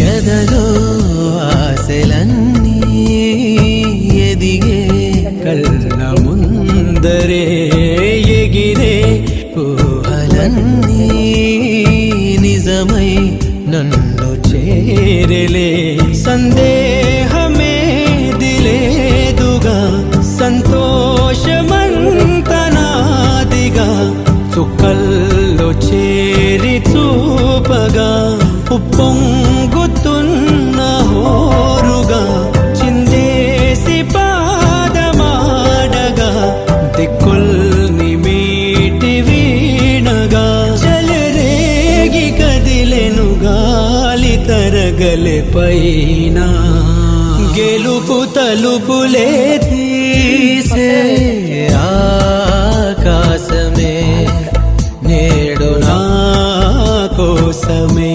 ఎదలో ఆశలన్నీ ఎదిగే కళ్ళ ముందరే ఎగిరే ఊహలన్నీ నిజమై నన్ను చేరలే సందేహమే దిలేదుగా సంతోషమంతనాదిగా చుక్కల్లో చేరి చూపగా ఉప్పొంగుతున్న హోరుగా చిందేసి పాదమాడగా దిక్కుల్ని మీటి వీణగా చలరేగి కదిలెను గాలి తరగలే పైన గెలుపు తలుపులే తీసే ఆకాశమే నేడు నా కోసమే